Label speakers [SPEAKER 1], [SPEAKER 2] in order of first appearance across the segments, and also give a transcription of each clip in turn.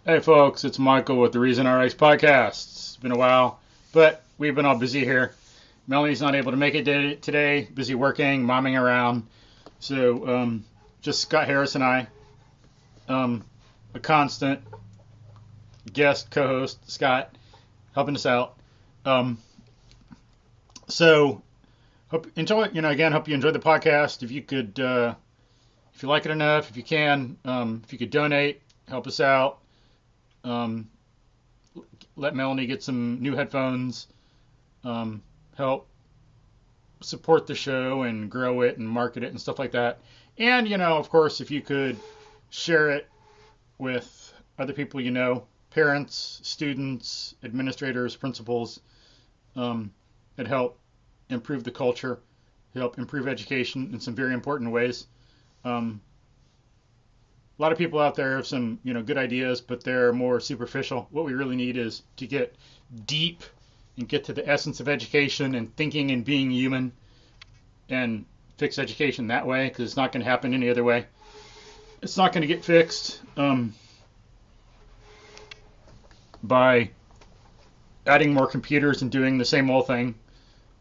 [SPEAKER 1] Hey folks, it's Michael with the Reason RX podcast. It's been a while, but we've been all busy here. Melanie's not able to make it today, busy working, momming around. So just Scott Harris and I, a constant guest co-host, Scott, helping us out. Um, so hope enjoy. Again, hope you enjoyed the podcast. If you could, if you like it enough, if you can, if you could donate, help us out. Um, Let Melanie get some new headphones, help support the show and grow it and market it and stuff like that. And, of course, if you could share it with other people parents, students, administrators, principals, it'd help improve the culture, help improve education in some very important ways. A lot of people out there have some, good ideas, but they're more superficial. What we really need is to get deep and get to the essence of education and thinking and being human and fix education that way, because it's not going to happen any other way. It's not going to get fixed by adding more computers and doing the same old thing.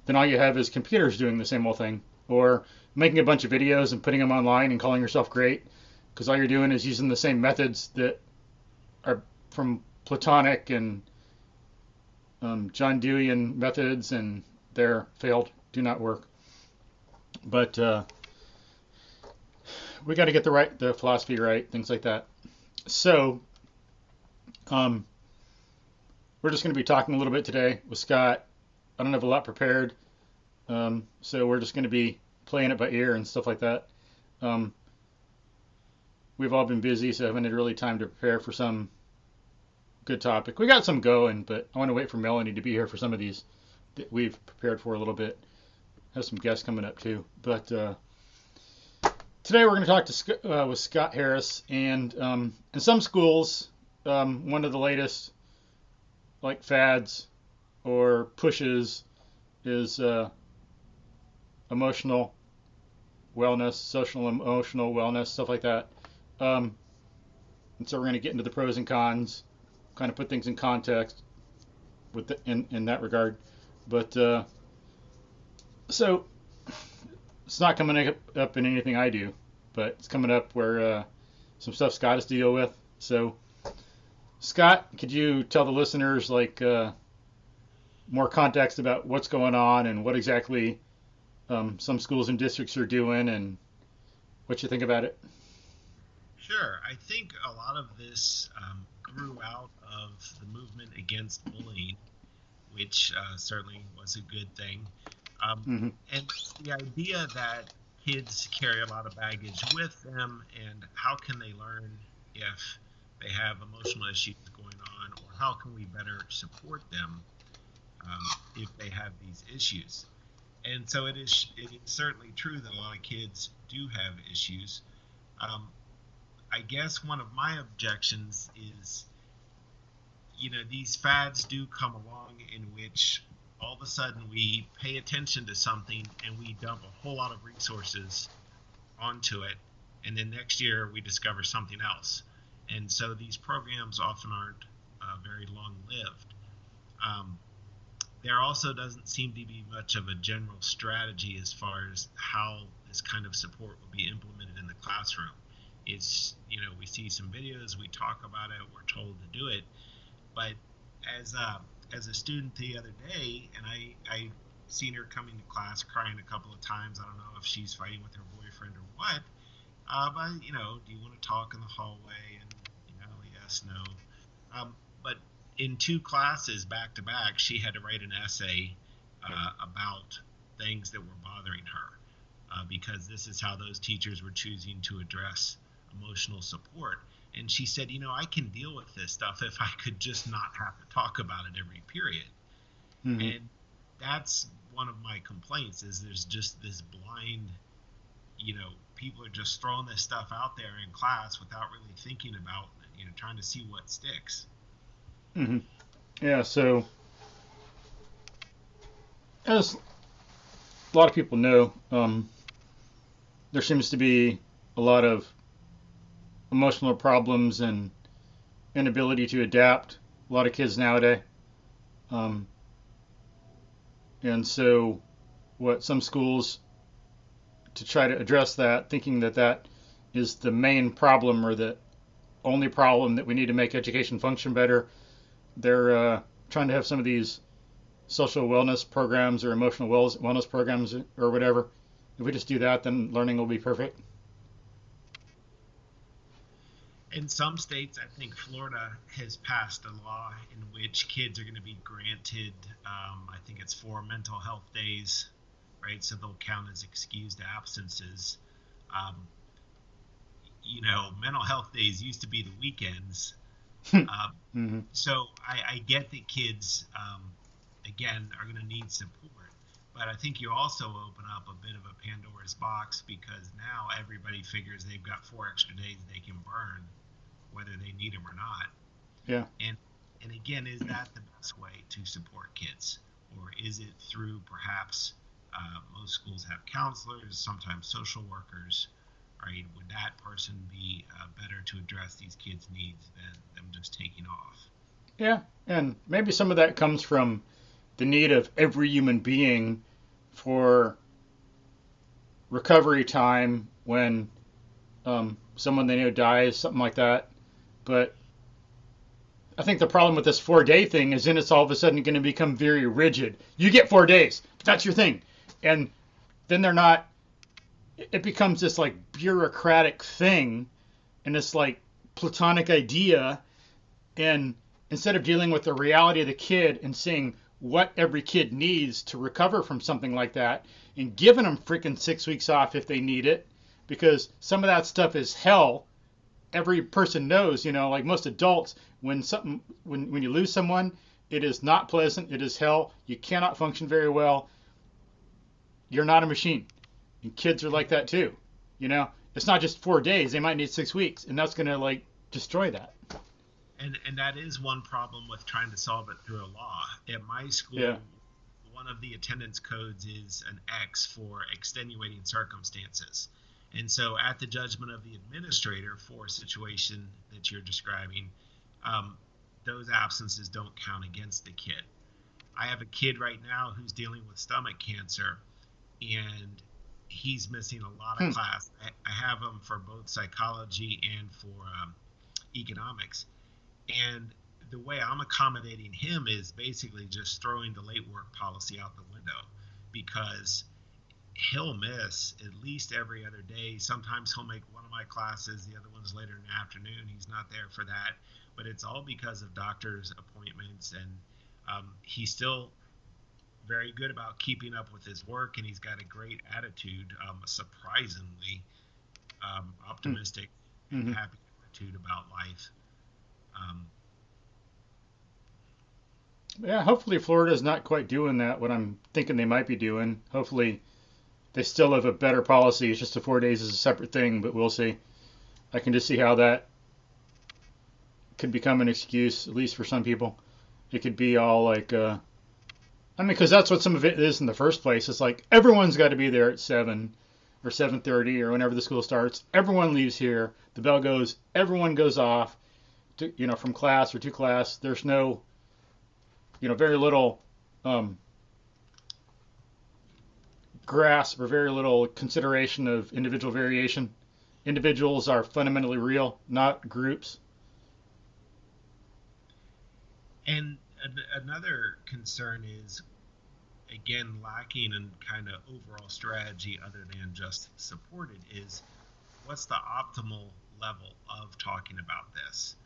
[SPEAKER 1] Then all you have is computers doing the same old thing, or making a bunch of videos and putting them online and calling yourself great, because all you're doing is using the same methods that are from Platonic and John Deweyan methods, and they're failed, do not work. But we got to get the philosophy right, things like that. So we're just going to be talking a little bit today with Scott. I don't have a lot prepared, so we're just going to be playing it by ear and stuff like that. We've all been busy, so I haven't had really time to prepare for some good topic. We got some going, but I want to wait for Melanie to be here for some of these that we've prepared for a little bit. Have some guests coming up too. But today we're going to talk with Scott Harris, and in some schools, one of the latest fads or pushes is emotional wellness, social emotional wellness, stuff like that. And so we're going to get into the pros and cons, kind of put things in context in that regard. But so it's not coming up in anything I do, but it's coming up where some stuff Scott has to deal with. So Scott, could you tell the listeners more context about what's going on and what exactly some schools and districts are doing and what you think about it?
[SPEAKER 2] Sure. I think a lot of this grew out of the movement against bullying, which certainly was a good thing.
[SPEAKER 1] Mm-hmm.
[SPEAKER 2] And the idea that kids carry a lot of baggage with them, and how can they learn if they have emotional issues going on, or how can we better support them if they have these issues? And so it is certainly true that a lot of kids do have issues. I guess one of my objections is, these fads do come along in which all of a sudden we pay attention to something and we dump a whole lot of resources onto it, and then next year we discover something else. And so these programs often aren't very long-lived. There also doesn't seem to be much of a general strategy as far as how this kind of support will be implemented in the classroom. It's, we see some videos, we talk about it, we're told to do it. But as a student the other day, and I seen her coming to class crying a couple of times. I don't know if she's fighting with her boyfriend or what. But, do you want to talk in the hallway? And, yes, no. But in two classes back to back, she had to write an essay about things that were bothering her, because this is how those teachers were choosing to address emotional support. And she said, I can deal with this stuff if I could just not have to talk about it every period.
[SPEAKER 1] Mm-hmm.
[SPEAKER 2] And that's one of my complaints, is there's just this blind, people are just throwing this stuff out there in class without really thinking about, trying to see what sticks.
[SPEAKER 1] Mm-hmm. Yeah, so as a lot of people know, there seems to be a lot of emotional problems and inability to adapt. A lot of kids nowadays. Um, and so, what some schools to try to address that, thinking that that is the main problem or the only problem that we need to make education function better, they're trying to have some of these social wellness programs or emotional wellness programs or whatever. If we just do that, then learning will be perfect.
[SPEAKER 2] In some states, I think Florida has passed a law in which kids are going to be granted, I think it's 4 mental health days, right? So they'll count as excused absences. Um, Mental health days used to be the weekends.
[SPEAKER 1] Mm-hmm.
[SPEAKER 2] So I get that kids, again, are going to need support. But I think you also open up a bit of a Pandora's box because now everybody figures they've got 4 extra days they can burn, whether they need them or not.
[SPEAKER 1] Yeah.
[SPEAKER 2] And again, is that the best way to support kids? Or is it through perhaps most schools have counselors, sometimes social workers, right? Would that person be better to address these kids' needs than them just taking off?
[SPEAKER 1] Yeah. And maybe some of that comes from the need of every human being for recovery time when someone they know dies, something like that. But I think the problem with this 4 day thing is then it's all of a sudden going to become very rigid. You get 4 days. That's your thing. And then they're not, it becomes this like bureaucratic thing and this like platonic idea. And instead of dealing with the reality of the kid and seeing what every kid needs to recover from something like that and giving them freaking 6 weeks off if they need it, because some of that stuff is hell. Every person knows, like most adults, when you lose someone, it is not pleasant. It is hell. You cannot function very well. You're not a machine. And kids are like that too. It's not just 4 days. They might need 6 weeks, and that's going to like destroy that.
[SPEAKER 2] And that is one problem with trying to solve it through a law. At my school,
[SPEAKER 1] Yeah.
[SPEAKER 2] one of the attendance codes is an X for extenuating circumstances. And so at the judgment of the administrator for a situation that you're describing, those absences don't count against the kid. I have a kid right now who's dealing with stomach cancer, and he's missing a lot of class. I have him for both psychology and for economics. And the way I'm accommodating him is basically just throwing the late work policy out the window, because he'll miss at least every other day. Sometimes he'll make one of my classes, the other one's later in the afternoon. He's not there for that. But it's all because of doctor's appointments. And he's still very good about keeping up with his work, and he's got a great attitude, surprisingly optimistic and happy attitude about life.
[SPEAKER 1] Yeah, hopefully Florida's not quite doing that, what I'm thinking they might be doing. Hopefully they still have a better policy. It's just the 4 days is a separate thing, but we'll see. I can just see how that could become an excuse, at least for some people. It could be all like, because that's what some of it is in the first place. It's like everyone's got to be there at 7 or 7:30 or whenever the school starts. Everyone leaves here. The bell goes. Everyone goes off, from class or to class. There's no, very little grasp or very little consideration of individual variation. Individuals are fundamentally real, not groups.
[SPEAKER 2] And another concern is, again, lacking in kind of overall strategy other than just supported, is what's the optimal level of talking about this?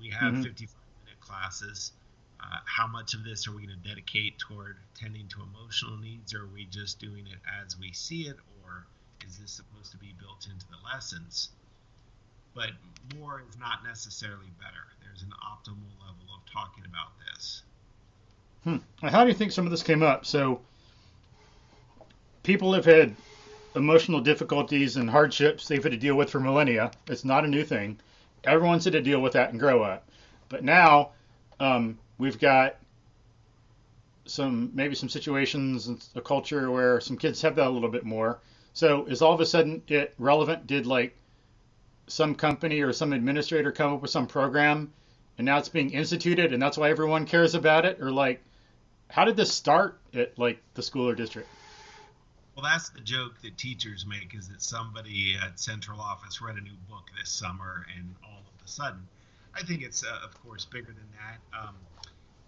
[SPEAKER 2] We have 55-minute classes. How much of this are we going to dedicate toward tending to emotional needs, or are we just doing it as we see it, or is this supposed to be built into the lessons? But more is not necessarily better. There's an optimal level of talking about this.
[SPEAKER 1] How do you think some of this came up? So people have had emotional difficulties and hardships they've had to deal with for millennia. It's not a new thing. Everyone's had to deal with that and grow up. But now we've got maybe some situations and a culture where some kids have that a little bit more. So is all of a sudden it relevant? Did like some company or some administrator come up with some program and now it's being instituted and that's why everyone cares about it? Or like, how did this start at like the school or district?
[SPEAKER 2] Well, that's the joke that teachers make, is that somebody at central office read a new book this summer and all of a sudden. I think it's, of course, bigger than that.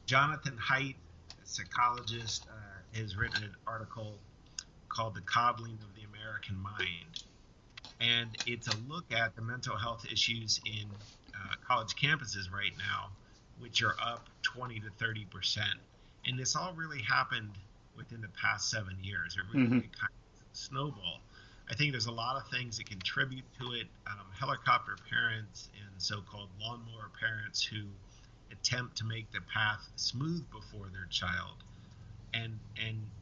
[SPEAKER 2] Jonathan Haidt, a psychologist, has written an article called The Coddling of the American Mind. And it's a look at the mental health issues in college campuses right now, which are up 20 to 30%. And this all really happened within the past 7 years. It really
[SPEAKER 1] Mm-hmm.
[SPEAKER 2] kind of snowball. I think there's a lot of things that contribute to it. Helicopter parents and so-called lawnmower parents who attempt to make the path smooth before their child and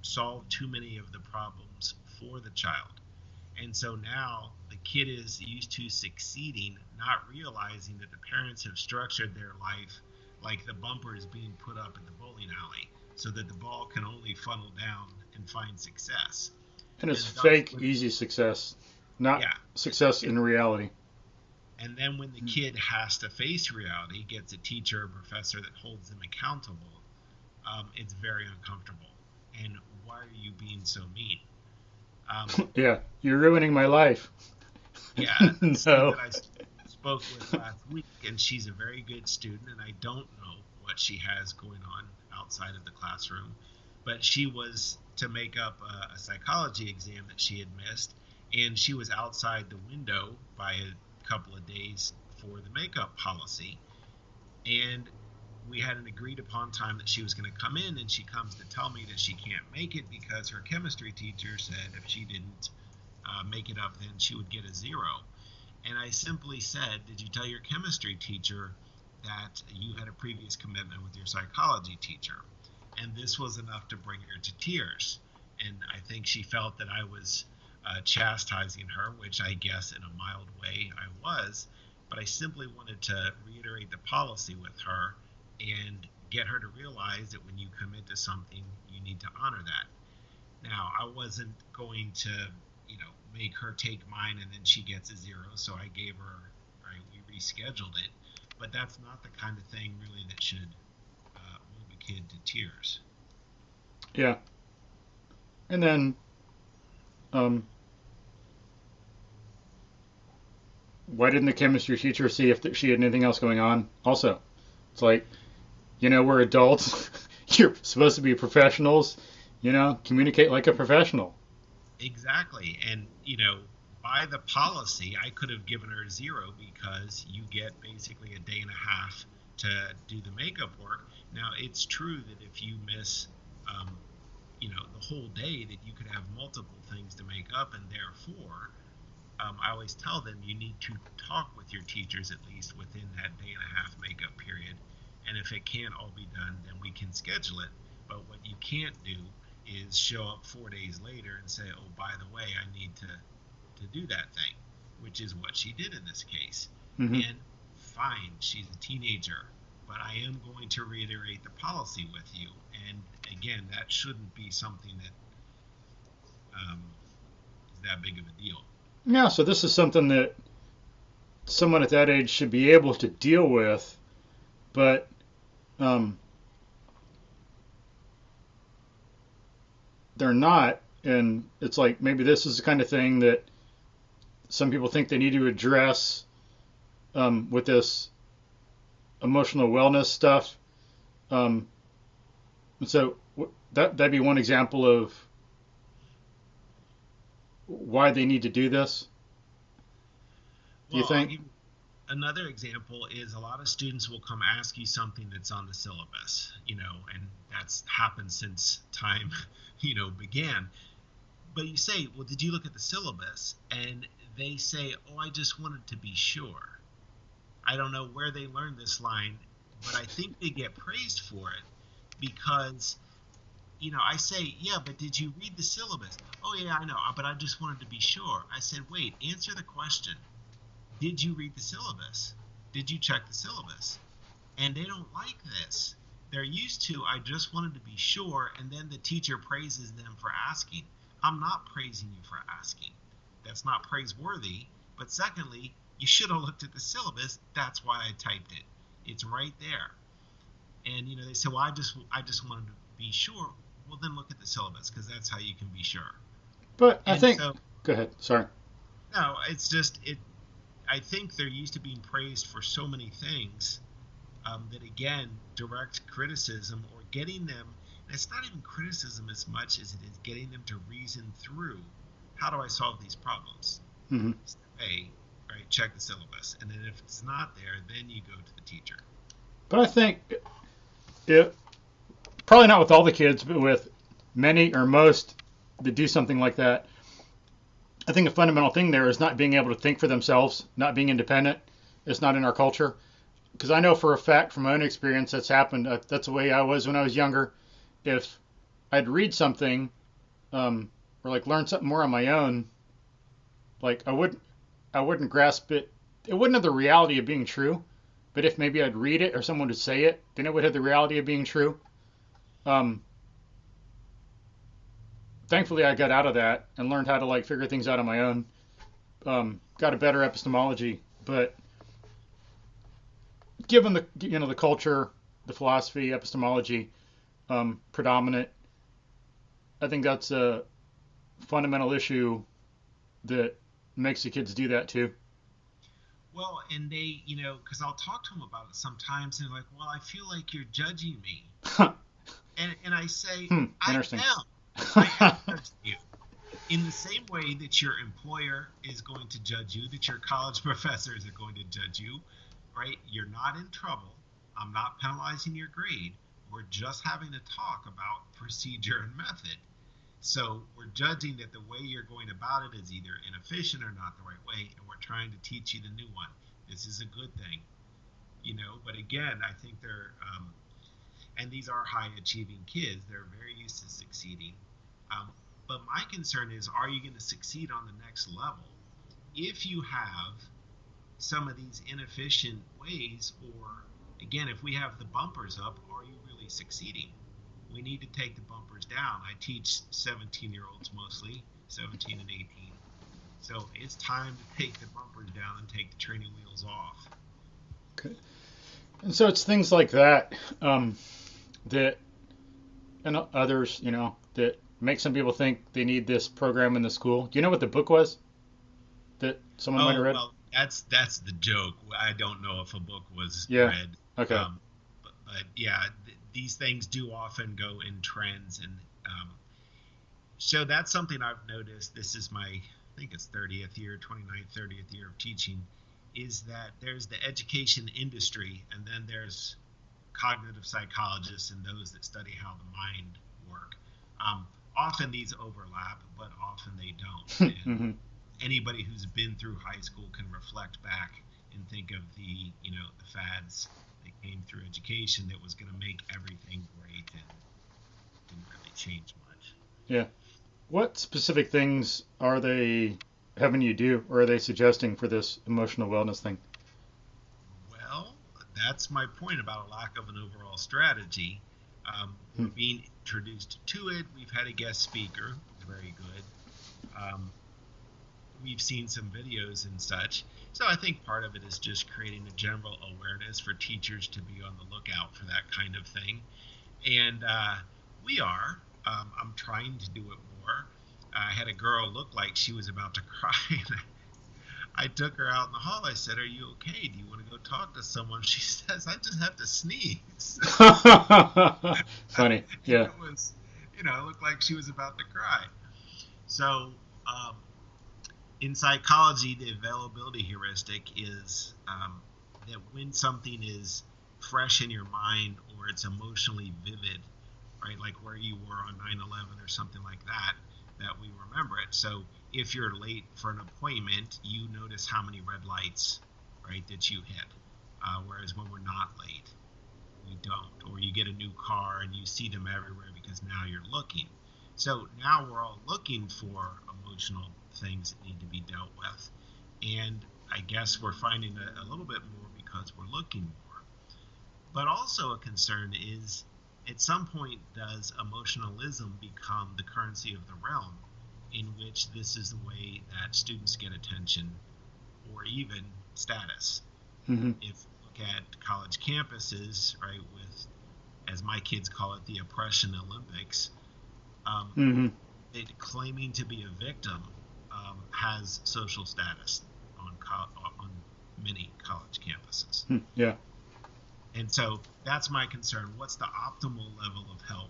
[SPEAKER 2] solve too many of the problems for the child. And so now the kid is used to succeeding, not realizing that the parents have structured their life like the bumper is being put up in the bowling alley so that the ball can only funnel down and find success.
[SPEAKER 1] And it's
[SPEAKER 2] And thus,
[SPEAKER 1] fake, easy success, not
[SPEAKER 2] yeah.
[SPEAKER 1] success
[SPEAKER 2] And,
[SPEAKER 1] in reality.
[SPEAKER 2] and then when the kid has to face reality, gets a teacher or professor that holds them accountable, it's very uncomfortable. And why are you being so mean? Um,
[SPEAKER 1] Yeah, you're ruining my life.
[SPEAKER 2] Yeah, a student
[SPEAKER 1] No.
[SPEAKER 2] that I spoke with last week, and she's a very good student, and I don't know what she has going on outside of the classroom, but she was to make up a psychology exam that she had missed, and she was outside the window by a couple of days for the makeup policy, and we had an agreed upon time that she was going to come in, and she comes to tell me that she can't make it because her chemistry teacher said if she didn't make it up, then she would get a zero. And I simply said, did you tell your chemistry teacher that you had a previous commitment with your psychology teacher? And this was enough to bring her to tears. And I think she felt that I was chastising her, which I guess in a mild way I was. But I simply wanted to reiterate the policy with her and get her to realize that when you commit to something, you need to honor that. Now, I wasn't going to, make her take mine and then she gets a zero. So I gave her, right, we rescheduled it. But that's not the kind of thing really that should move a kid to tears.
[SPEAKER 1] Yeah. And then, um, why didn't the chemistry teacher see if she had anything else going on? Also, it's like, we're adults. You're supposed to be professionals. Communicate like a professional.
[SPEAKER 2] Exactly. And, by the policy, I could have given her a zero because you get basically a day and a half to do the makeup work. Now, it's true that if you miss, um, the whole day, that you could have multiple things to make up, and therefore, I always tell them you need to talk with your teachers at least within that day and a half makeup period. And if it can't all be done, then we can schedule it. But what you can't do is show up 4 days later and say, oh, by the way, I need to do that thing, which is what she did in this case.
[SPEAKER 1] Hmm.
[SPEAKER 2] And fine, she's a teenager, but I am going to reiterate the policy with you. And again, that shouldn't be something that is that big of a deal.
[SPEAKER 1] Yeah, so this is something that someone at that age should be able to deal with, but um, they're not. And it's like maybe this is the kind of thing that some people think they need to address with this emotional wellness stuff. Um, and so that'd be one example of why they need to do this. Do you
[SPEAKER 2] Well, I'll
[SPEAKER 1] think?
[SPEAKER 2] give you another example is a lot of students will come ask you something that's on the syllabus, and that's happened since time, began. But you say, well, did you look at the syllabus? And they say, oh, I just wanted to be sure. I don't know where they learned this line, but I think they get praised for it because, I say, yeah, but did you read the syllabus? Oh, yeah, I know, but I just wanted to be sure. I said, wait, answer the question. Did you read the syllabus? Did you check the syllabus? And they don't like this. They're used to, I just wanted to be sure, and then the teacher praises them for asking. I'm not praising you for asking. That's not praiseworthy. But secondly, You should have looked at the syllabus. That's why I typed it. It's right there. And they say, well, I just wanted to be sure. Well, then look at the syllabus, because that's how you can be sure.
[SPEAKER 1] But I
[SPEAKER 2] And
[SPEAKER 1] think,
[SPEAKER 2] so,
[SPEAKER 1] go ahead. Sorry.
[SPEAKER 2] no, it's just it. I think they're used to being praised for so many things, that again, direct criticism or getting them. And it's not even criticism as much as it is getting them to reason through, how do I solve these problems?
[SPEAKER 1] Hmm.
[SPEAKER 2] A, right? Check the syllabus, and then if it's not there, then you go to the teacher.
[SPEAKER 1] But I think it probably not with all the kids, but with many or most that do something like that. I think a fundamental thing there is not being able to think for themselves, not being independent. It's not in our culture. Because I know for a fact from my own experience that's happened. That's the way I was when I was younger. If I'd read something, or like learn something more on my own, like I wouldn't grasp it. It wouldn't have the reality of being true. But if maybe I'd read it or someone would say it, then it would have the reality of being true. Um, Thankfully, I got out of that and learned how to like figure things out on my own. Got a better epistemology, but given the culture, the philosophy, epistemology predominant, I think that's a fundamental issue that makes the kids do that too.
[SPEAKER 2] Well, and they, because I'll talk to them about it sometimes, and they're like, well, I feel like you're judging me. And I say, I
[SPEAKER 1] Interesting.
[SPEAKER 2] am. I am judging you. In the same way that your employer is going to judge you, that your college professors are going to judge you, right? You're not in trouble. I'm not penalizing your grade. We're just having a talk about procedure and method. So we're judging that the way you're going about it is either inefficient or not the right way, and we're trying to teach you the new one. This is a good thing, But again, I think and these are high achieving kids. They're very used to succeeding. Um, but my concern is, are you going to succeed on the next level if you have some of these inefficient ways, or again, if we have the bumpers up, are you really succeeding? We need to take the bumpers down. I teach 17-year-olds mostly, 17 and 18. So it's time to take the bumpers down and take the training wheels off.
[SPEAKER 1] Okay. And so it's things like that that and others, that make some people think they need this program in the school. Do you know what the book was that someone might have
[SPEAKER 2] Oh,
[SPEAKER 1] read?
[SPEAKER 2] well, that's the joke. I don't know if a book was
[SPEAKER 1] Yeah.
[SPEAKER 2] read.
[SPEAKER 1] Okay.
[SPEAKER 2] But yeah, these things do often go in trends, and so that's something I've noticed. This is my, I think it's 30th year, 29th, 30th year of teaching, is that there's the education industry, and then there's cognitive psychologists and those that study how the mind work. Often these overlap, but often they don't. And
[SPEAKER 1] Hmm.
[SPEAKER 2] anybody who's been through high school can reflect back and think of the fads that came through education that was going to make everything great and didn't really change much.
[SPEAKER 1] Yeah. What specific things are they having you do, or are they suggesting for this emotional wellness thing?
[SPEAKER 2] Well, that's my point about a lack of an overall strategy. We're
[SPEAKER 1] Hmm.
[SPEAKER 2] being introduced to it. We've had a guest speaker, who's very good. Um, we've seen some videos and such. So I think part of it is just creating a general awareness for teachers to be on the lookout for that kind of thing. And we are. I'm trying to do it more. I had a girl look like she was about to cry. I took her out in the hall. I said, "Are you okay? Do you want to go talk to someone?" She says, "I just have to sneeze."
[SPEAKER 1] Funny.
[SPEAKER 2] And
[SPEAKER 1] Yeah.
[SPEAKER 2] it was, it looked like she was about to cry. So, in psychology, the availability heuristic is that when something is fresh in your mind or it's emotionally vivid, right, like where you were on 9/11 or something like that, that we remember it. So if you're late for an appointment, you notice how many red lights, right, that you hit. Whereas when we're not late, we don't. Or you get a new car and you see them everywhere because now you're looking. So now we're all looking for emotional things that need to be dealt with. And I guess we're finding a little bit more because we're looking more. But also a concern is, at some point, does emotionalism become the currency of the realm, in which this is the way that students get attention, or even status.
[SPEAKER 1] Mm-hmm.
[SPEAKER 2] If you look at college campuses, right, with, as my kids call it, the oppression Olympics, um,
[SPEAKER 1] Mm-hmm.
[SPEAKER 2] claiming to be a victim has social status on many college campuses.
[SPEAKER 1] Yeah.
[SPEAKER 2] And so that's my concern. What's the optimal level of help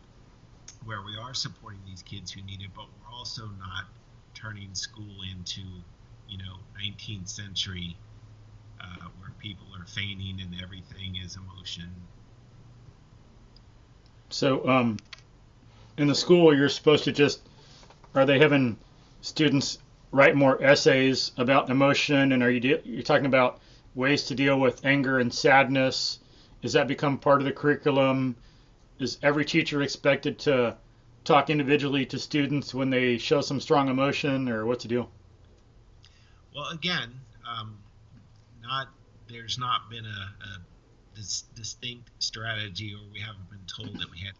[SPEAKER 2] where we are supporting these kids who need it, but we're also not turning school into, 19th century where people are feigning and everything is emotion.
[SPEAKER 1] So, in the school, you're supposed to just, are they having students write more essays about emotion, and you're talking about ways to deal with anger and sadness? Does that become part of the curriculum? Is every teacher expected to talk individually to students when they show some strong emotion, or what's the deal?
[SPEAKER 2] Well, again, not there's not been a distinct strategy, or we haven't been told that we had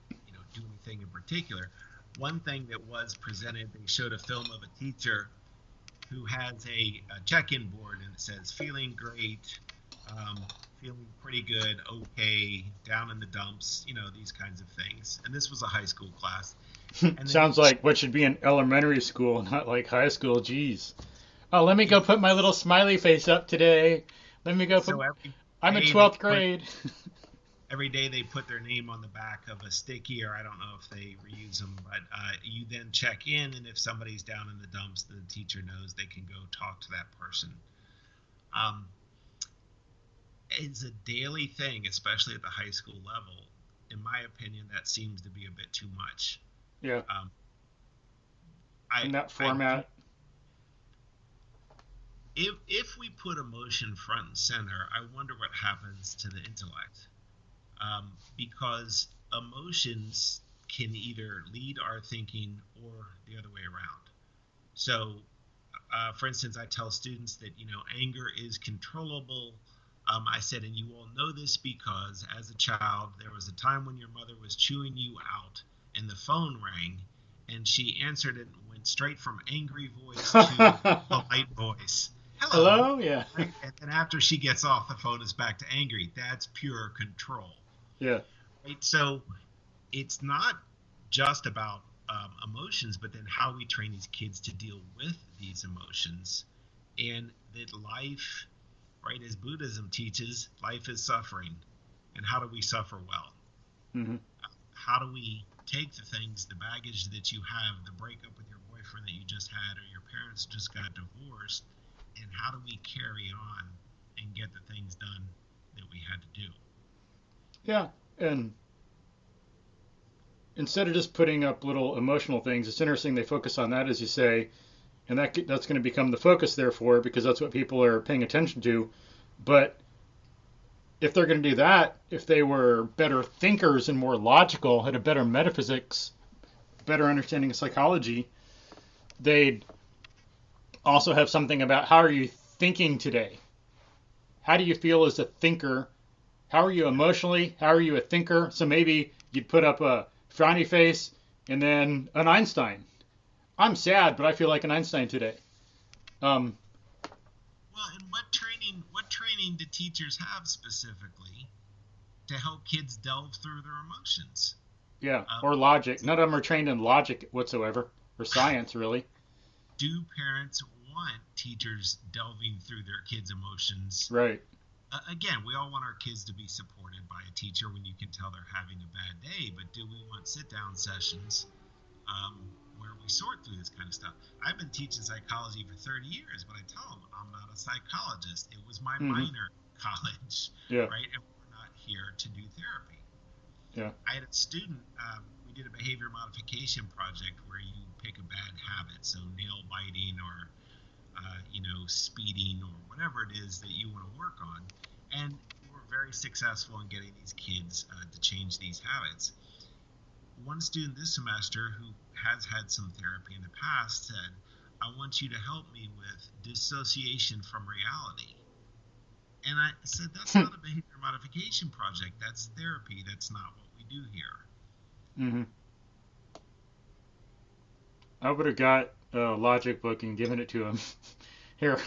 [SPEAKER 2] do anything in particular. One thing that was presented, they showed a film of a teacher who has a check-in board, and it says feeling great, um, feeling pretty good, okay, down in the dumps, these kinds of things. And this was a high school class. And then
[SPEAKER 1] Sounds like what should be in elementary school, not like high school. Geez. Oh, let me go put my little smiley face up today. Let me go put.
[SPEAKER 2] so every
[SPEAKER 1] I'm in
[SPEAKER 2] day
[SPEAKER 1] 12th grade.
[SPEAKER 2] every day they put their name on the back of a sticky, or I don't know if they reuse them, but you then check in, and if somebody's down in the dumps, the teacher knows they can go talk to that person. Um, it's a daily thing, especially at the high school level. In my opinion, that seems to be a bit too much.
[SPEAKER 1] Yeah,
[SPEAKER 2] Um,
[SPEAKER 1] in
[SPEAKER 2] I
[SPEAKER 1] that
[SPEAKER 2] I do,
[SPEAKER 1] format.
[SPEAKER 2] if we put emotion front and center, I wonder what happens to the intellect, because emotions can either lead our thinking or the other way around. So, for instance, I tell students that anger is controllable. I said, and you all know this because as a child, there was a time when your mother was chewing you out, and the phone rang, and she answered it and went straight from angry voice to polite voice. Hello,
[SPEAKER 1] Hello? Yeah.
[SPEAKER 2] right? And then after she gets off, the phone is back to angry. That's pure control,
[SPEAKER 1] Yeah.
[SPEAKER 2] right? So it's not just about emotions, but then how we train these kids to deal with these emotions, and that life, right, as Buddhism teaches, life is suffering. And how do we suffer well?
[SPEAKER 1] Hmm.
[SPEAKER 2] How do we take the things, the baggage that you have, the breakup with your boyfriend that you just had, or your parents just got divorced, and how do we carry on and get the things done that we had to do?
[SPEAKER 1] Yeah. And instead of just putting up little emotional things, it's interesting they focus on that, as you say, and that's going to become the focus, therefore, because that's what people are paying attention to. But if they're going to do that, if they were better thinkers and more logical, had a better metaphysics, better understanding of psychology, they'd also have something about how are you thinking today? How do you feel as a thinker? How are you emotionally? How are you a thinker? So maybe you'd put up a frowny face and then an Einstein. I'm sad, but I feel like an Einstein today. Um,
[SPEAKER 2] Well, and what training do teachers have specifically to help kids delve through their emotions?
[SPEAKER 1] yeah,
[SPEAKER 2] Um,
[SPEAKER 1] or logic. None of them are trained in logic whatsoever, or science, really.
[SPEAKER 2] do parents want teachers delving through their kids' emotions?
[SPEAKER 1] Right.
[SPEAKER 2] Again, we all want our kids to be supported by a teacher when you can tell they're having a bad day, but do we want sit down sessions um, where we sort through this kind of stuff? I've been teaching psychology for 30 years, but I tell them I'm not a psychologist. It was my
[SPEAKER 1] Hmm.
[SPEAKER 2] minor in college,
[SPEAKER 1] Yeah.
[SPEAKER 2] right? And we're not here to do therapy.
[SPEAKER 1] Yeah.
[SPEAKER 2] I had a student, we did a behavior modification project where you pick a bad habit, so nail biting or speeding or whatever it is that you want to work on. And we were very successful in getting these kids to change these habits. One student this semester who has had some therapy in the past said, I want you to help me with dissociation from reality. And I said, that's not a behavior modification project. That's therapy. That's not what we do here.
[SPEAKER 1] Hmm. I would have got a logic book and given it to him. Here,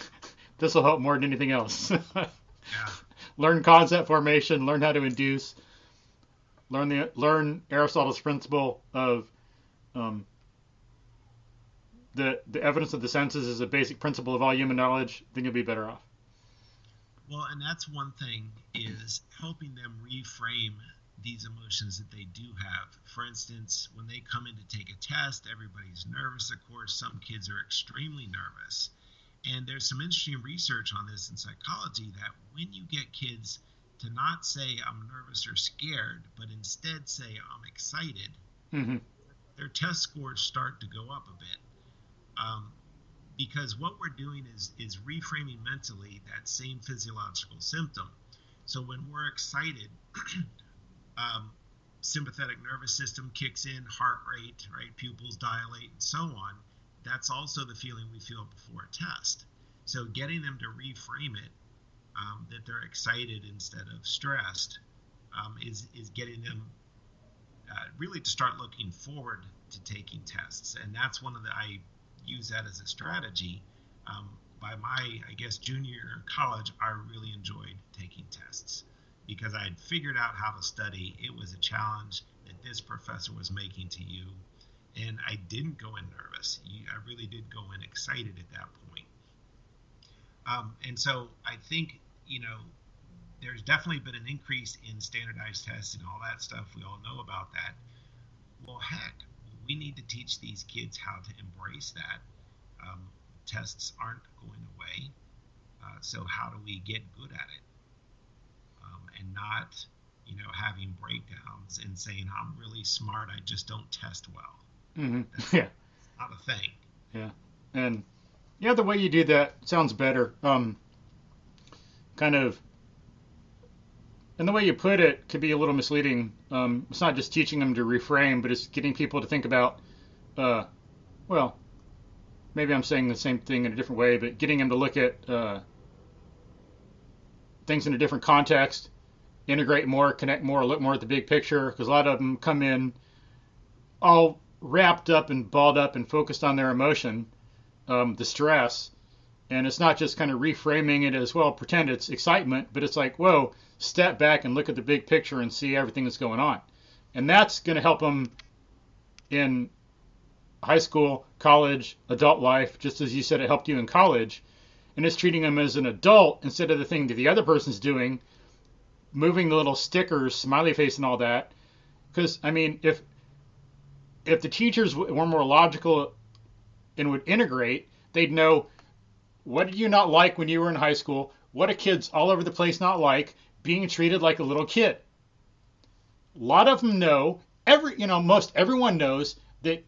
[SPEAKER 1] This will help more than anything else.
[SPEAKER 2] Yeah.
[SPEAKER 1] Learn concept formation, learn how to induce, learn Aristotle's principle of um, the evidence of the senses is a basic principle of all human knowledge. Then you'll be better off.
[SPEAKER 2] Well, and that's one thing is helping them reframe these emotions that they do have. For instance, when they come in to take a test, everybody's nervous, of course. Some kids are extremely nervous. And there's some interesting research on this in psychology that when you get kids to not say, I'm nervous or scared, but instead say, I'm excited,
[SPEAKER 1] Mm-hmm.
[SPEAKER 2] their test scores start to go up a bit. Because what we're doing is reframing mentally that same physiological symptom. So when we're excited, sympathetic nervous system kicks in, heart rate, right, pupils dilate, and so on. That's also the feeling we feel before a test. So getting them to reframe it, that they're excited instead of stressed, is getting them really to start looking forward to taking tests. And that's one of the, I use that as a strategy. By my, I guess, junior year in college, I really enjoyed taking tests because I had figured out how to study. It was a challenge that this professor was making to you. And I didn't go in nervous. I really did go in excited at that point. And so I think, there's definitely been an increase in standardized tests and all that stuff. We all know about that. Well, heck, we need to teach these kids how to embrace that. Tests aren't going away. So how do we get good at it? And not, having breakdowns and saying, I'm really smart, I just don't test well.
[SPEAKER 1] Mm-hmm. Yeah.
[SPEAKER 2] Not a thing.
[SPEAKER 1] Yeah. And yeah, the way you do that sounds better. Kind of, and the way you put it could be a little misleading. It's not just teaching them to reframe, but it's getting people to think about, well, maybe I'm saying the same thing in a different way, but getting them to look at things in a different context, integrate more, connect more, look more at the big picture, because a lot of them come in all wrapped up and balled up and focused on their emotion, the stress. And it's not just kind of reframing it as, well, pretend it's excitement, but it's like, whoa, step back and look at the big picture and see everything that's going on. And that's going to help them in high school, college, adult life, just as you said it helped you in college. And it's treating them as an adult instead of the thing that the other person's doing, moving the little stickers, smiley face and all that. Because, I mean, if the teachers were more logical and would integrate, they'd know, what did you not like when you were in high school? What do kids all over the place not like? Being treated like a little kid. A lot of them know, most everyone knows that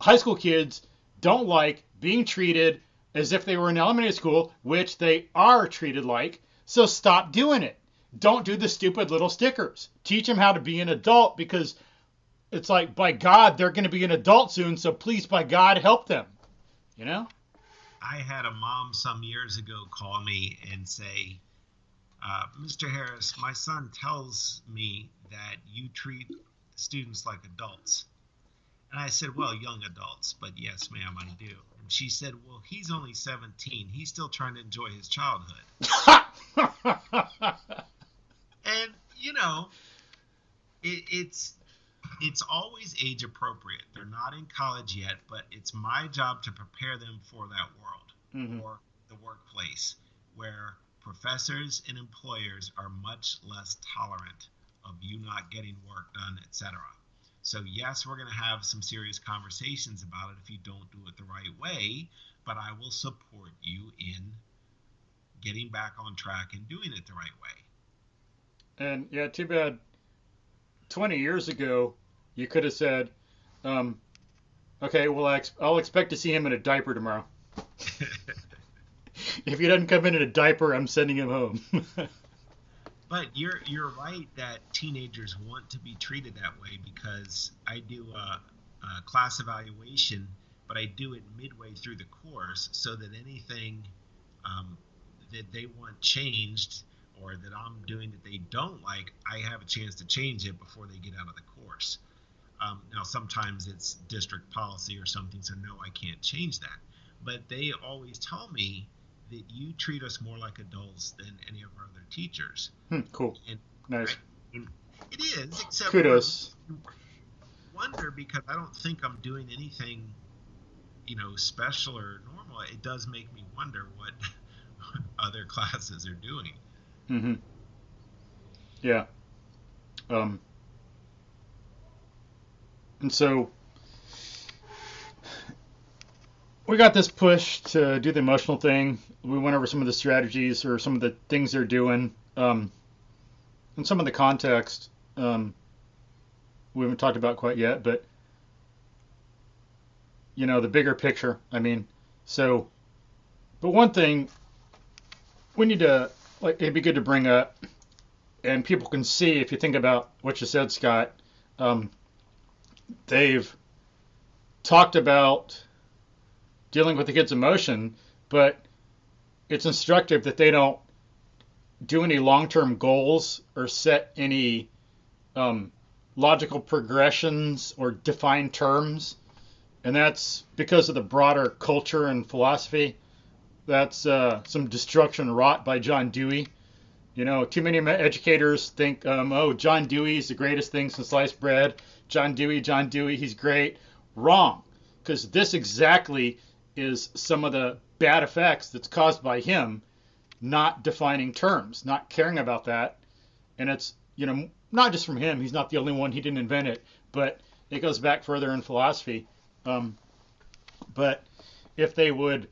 [SPEAKER 1] high school kids don't like being treated as if they were in elementary school, which they are treated like. So stop doing it. Don't do the stupid little stickers. Teach them how to be an adult, because it's like, by God, they're going to be an adult soon. So please, by God, help them.
[SPEAKER 2] I had a mom some years ago call me and say, Mr. Harris, my son tells me that you treat students like adults. And I said, well, young adults, but yes, ma'am, I do. And she said, well, he's only 17. He's still trying to enjoy his childhood. And, it's always age appropriate. They're not in college yet, but it's my job to prepare them for that world,
[SPEAKER 1] Mm-hmm.
[SPEAKER 2] or the workplace, where professors and employers are much less tolerant of you not getting work done, etc. So yes, we're going to have some serious conversations about it if you don't do it the right way, but I will support you in getting back on track and doing it the right way.
[SPEAKER 1] And yeah, too bad 20 years ago, you could have said, okay, well, I'll expect to see him in a diaper tomorrow. If he doesn't come in a diaper, I'm sending him home.
[SPEAKER 2] But you're right that teenagers want to be treated that way, because I do a class evaluation, but I do it midway through the course, so that anything that they want changed, or that I'm doing that they don't like, I have a chance to change it before they get out of the course. Now, sometimes it's district policy or something, so no, I can't change that. But they always tell me that you treat us more like adults than any of our other teachers.
[SPEAKER 1] Cool.
[SPEAKER 2] And
[SPEAKER 1] Nice.
[SPEAKER 2] and it is, except
[SPEAKER 1] Kudos.
[SPEAKER 2] for wonder, because I don't think I'm doing anything, special or normal. It does make me wonder what other classes are doing.
[SPEAKER 1] Mm-hmm. Yeah. And so we got this push to do the emotional thing. We went over some of the strategies or some of the things they're doing, and some of the context we haven't talked about quite yet, but the bigger picture. But one thing we need to, it'd be good to bring up, and people can see if you think about what you said, Scott. They've talked about dealing with the kid's emotion, but it's instructive that they don't do any long-term goals or set any logical progressions or define terms. And that's because of the broader culture and philosophy. That's some destruction wrought by John Dewey. Too many educators think, John Dewey is the greatest thing since sliced bread. John Dewey, he's great. Wrong. Because this exactly is some of the bad effects that's caused by him not defining terms, not caring about that. And it's, not just from him. He's not the only one. He didn't invent it. But it goes back further in philosophy. But if they would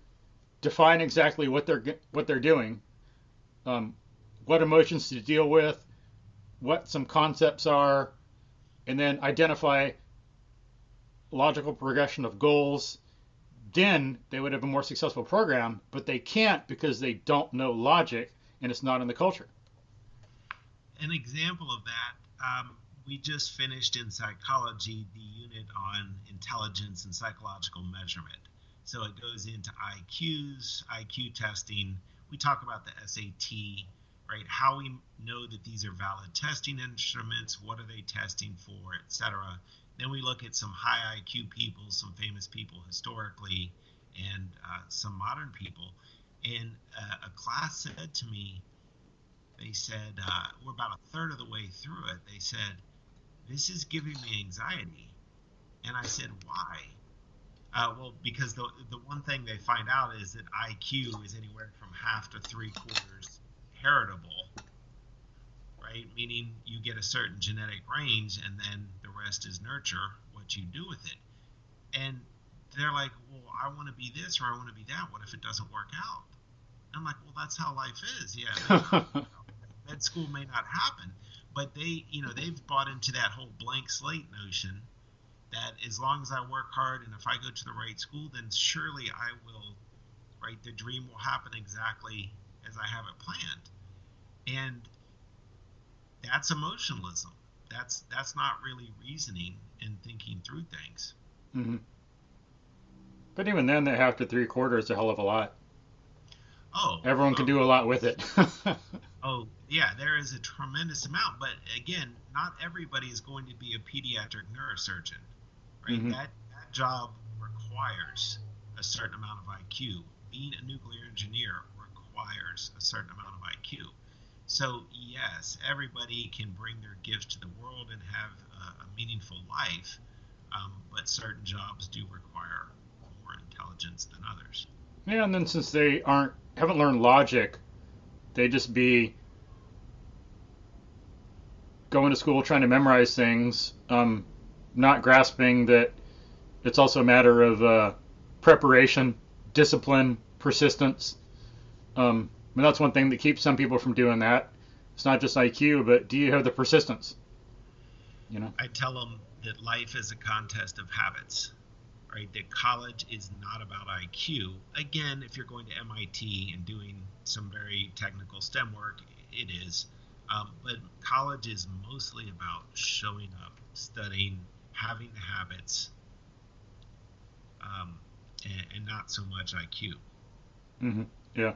[SPEAKER 1] define exactly what they're doing, what emotions to deal with, what some concepts are, and then identify logical progression of goals, then they would have a more successful program. But they can't because they don't know logic, and it's not in the culture.
[SPEAKER 2] An example of that, we just finished in psychology the unit on intelligence and psychological measurement. So it goes into IQs, IQ testing. We talk about the SAT, right? How we know that these are valid testing instruments, what are they testing for, etc. Then we look at some high IQ people, some famous people historically, and some modern people. And a class said to me, they said, we're about a third of the way through it. They said, this is giving me anxiety. And I said, why? Well, because the one thing they find out is that IQ is anywhere from half to 3/4 heritable, right? Meaning you get a certain genetic range and then the rest is nurture, what you do with it. And they're like, well, I want to be this or I want to be that. What if it doesn't work out? And I'm like, well, that's how life is. Yeah. Med school may not happen, but they've bought into that whole blank slate notion that as long as I work hard and if I go to the right school, then surely I will, right? The dream will happen exactly as I have it planned. And that's emotionalism. That's not really reasoning and thinking through things.
[SPEAKER 1] Mm-hmm. But even then, that half to 3/4 is a hell of a lot.
[SPEAKER 2] Oh,
[SPEAKER 1] everyone can do a lot with it.
[SPEAKER 2] Oh, yeah, there is a tremendous amount. But again, not everybody is going to be a pediatric neurosurgeon, right?
[SPEAKER 1] Mm-hmm.
[SPEAKER 2] That job requires a certain amount of IQ. Being a nuclear engineer requires a certain amount of IQ. So, yes, everybody can bring their gifts to the world and have a meaningful life, but certain jobs do require more intelligence than others.
[SPEAKER 1] Yeah, and then since they haven't learned logic, they just be going to school trying to memorize things, not grasping that it's also a matter of preparation, discipline, persistence. And that's one thing that keeps some people from doing that. It's not just IQ, but do you have the persistence?
[SPEAKER 2] I tell them that life is a contest of habits, right? That college is not about IQ. Again, if you're going to MIT and doing some very technical STEM work, it is. But college is mostly about showing up, studying, having the habits, and not so much IQ.
[SPEAKER 1] Mm-hmm. Yeah,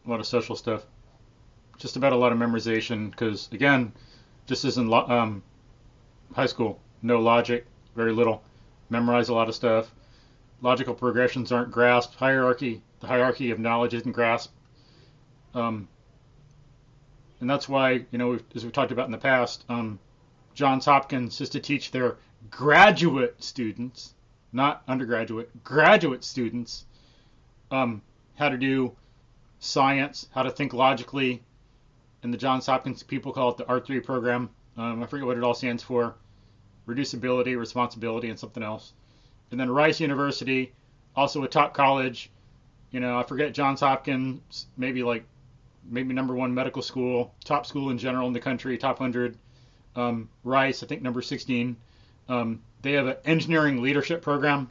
[SPEAKER 1] a lot of social stuff. Just about a lot of memorization because, again, just as in high school, no logic, very little. Memorize a lot of stuff. Logical progressions aren't grasped. The hierarchy of knowledge isn't grasped. Um, and that's why, as we've talked about in the past, Johns Hopkins is to teach their graduate students, not undergraduate, graduate students, how to do science, how to think logically. And the Johns Hopkins people call it the R3 program. I forget what it all stands for. Reducibility, responsibility, and something else. And then Rice University, also a top college. I forget Johns Hopkins, maybe number one medical school, top school in general in the country, top 100. Rice, I think number 16. They have an engineering leadership program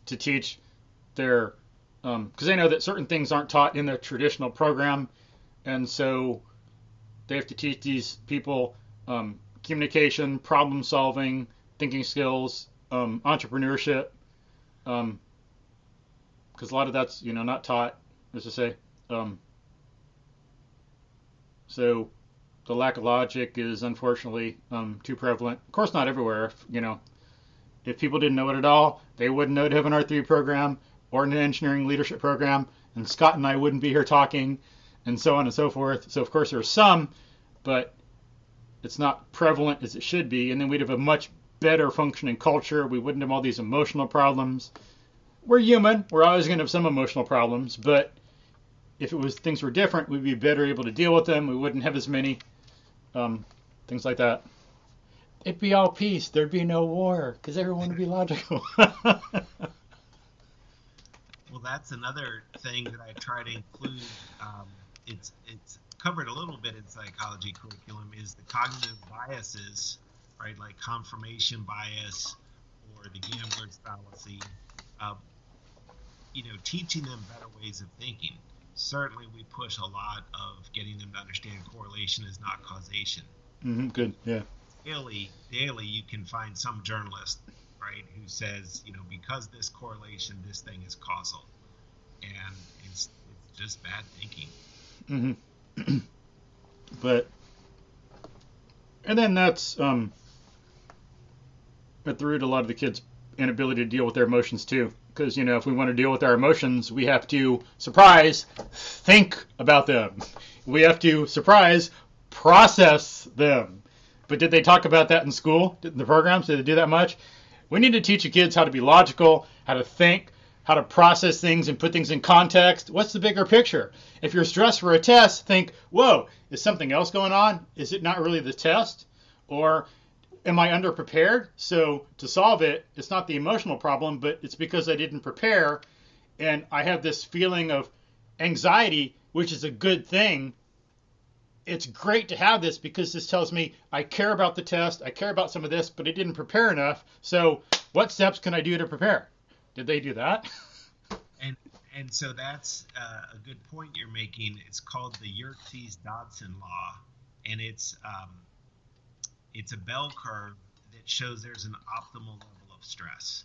[SPEAKER 1] to teach their, because they know that certain things aren't taught in the traditional program, and so they have to teach these people communication, problem solving, thinking skills, entrepreneurship, because a lot of that's not taught, as I say. So the lack of logic is unfortunately too prevalent. Of course, not everywhere. If people didn't know it at all, they wouldn't know to have an R3 program or an engineering leadership program, and Scott and I wouldn't be here talking, and so on and so forth. So of course there's some, but it's not prevalent as it should be, and then we'd have a much better functioning culture. We wouldn't have all these emotional problems. We're human. We're always going to have some emotional problems, but if things were different, we'd be better able to deal with them. We wouldn't have as many things like that. It'd be all peace. There'd be no war because everyone would be logical.
[SPEAKER 2] Well, that's another thing that I try to include. It's covered a little bit in psychology curriculum, is the cognitive biases, right? Like confirmation bias or the gambler's fallacy. Teaching them better ways of thinking. Certainly, we push a lot of getting them to understand correlation is not causation.
[SPEAKER 1] Mm-hmm, good, yeah.
[SPEAKER 2] Daily, you can find some journalist, right, who says, because this correlation, this thing is causal, and it's just bad thinking.
[SPEAKER 1] Mm-hmm. And then that's at the root of a lot of the kids' inability to deal with their emotions too. Because, if we want to deal with our emotions, we have to, think about them. We have to, process them. But did they talk about that in school, in the programs? Did they do that much? We need to teach the kids how to be logical, how to think, how to process things and put things in context. What's the bigger picture? If you're stressed for a test, think, whoa, is something else going on? Is it not really the test? Or am I underprepared? So to solve it, it's not the emotional problem, but it's because I didn't prepare, and I have this feeling of anxiety, which is a good thing. It's great to have this because this tells me I care about the test, I care about some of this, but I didn't prepare enough. So what steps can I do to prepare? Did they do that?
[SPEAKER 2] And so that's a good point you're making. It's called the Yerkes-Dodson law, and it's a bell curve that shows there's an optimal level of stress,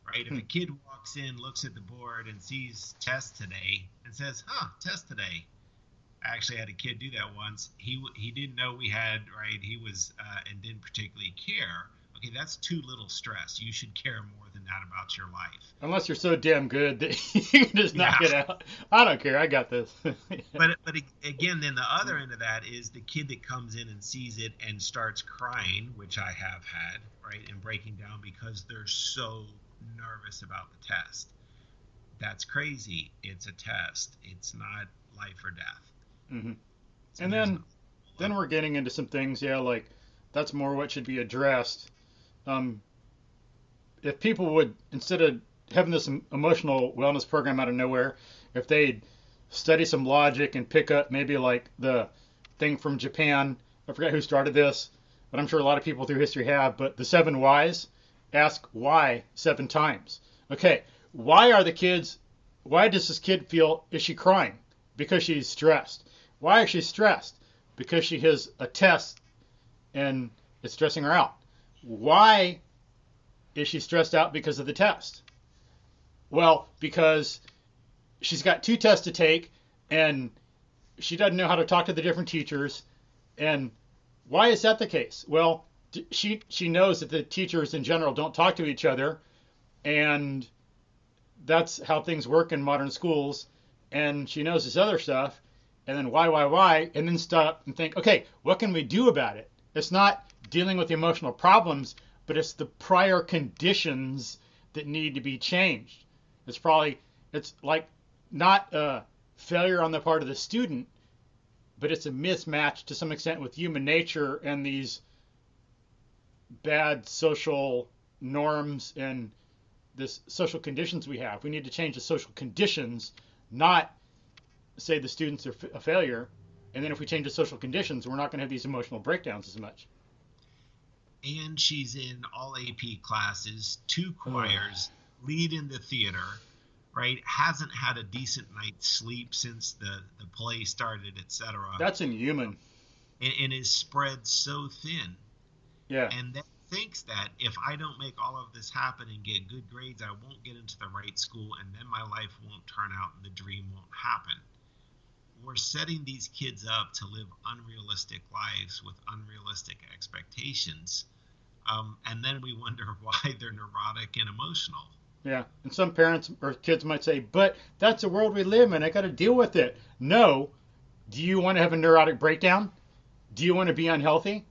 [SPEAKER 2] right? If a kid walks in, looks at the board, and sees test today and says, test today. I actually had a kid do that once. He didn't know we had, right? He was and didn't particularly care. Okay, that's too little stress. You should care more than that about your life.
[SPEAKER 1] Unless you're so damn good that you can just knock it out. I don't care. I got this.
[SPEAKER 2] But again, then the other end of that is the kid that comes in and sees it and starts crying, which I have had, right, and breaking down because they're so nervous about the test. That's crazy. It's a test. It's not life or death.
[SPEAKER 1] Mm-hmm. So and then we're getting into some things, like that's more what should be addressed. If people would, instead of having this emotional wellness program out of nowhere, if they'd study some logic and pick up maybe like the thing from Japan, I forget who started this, but I'm sure a lot of people through history have, but the 7 whys, ask why 7 times. Okay, why does this kid feel, is she crying? Because she's stressed. Why is she stressed? Because she has a test and it's stressing her out. Why is she stressed out because of the test? Well, because she's got 2 tests to take and she doesn't know how to talk to the different teachers. And why is that the case? Well, she knows that the teachers in general don't talk to each other, and that's how things work in modern schools. and she knows this other stuff, and then why, and then stop and think, okay, what can we do about it? It's not dealing with the emotional problems, but it's the prior conditions that need to be changed. It's like not a failure on the part of the student, but it's a mismatch to some extent with human nature and these bad social norms and this social conditions we have. We need to change the social conditions, not say the students are a failure. And then if we change the social conditions, we're not going to have these emotional breakdowns as much.
[SPEAKER 2] And she's in all AP classes, 2 choirs, lead in the theater, right? Hasn't had a decent night's sleep since the play started, etc.
[SPEAKER 1] That's inhuman.
[SPEAKER 2] And is spread so thin.
[SPEAKER 1] Yeah.
[SPEAKER 2] And then thinks that if I don't make all of this happen and get good grades, I won't get into the right school, and then my life won't turn out and the dream won't happen. We're setting these kids up to live unrealistic lives with unrealistic expectations. And then we wonder why they're neurotic and emotional.
[SPEAKER 1] Yeah. And some parents or kids might say, but that's the world we live in. I got to deal with it. No. Do you want to have a neurotic breakdown? Do you want to be unhealthy?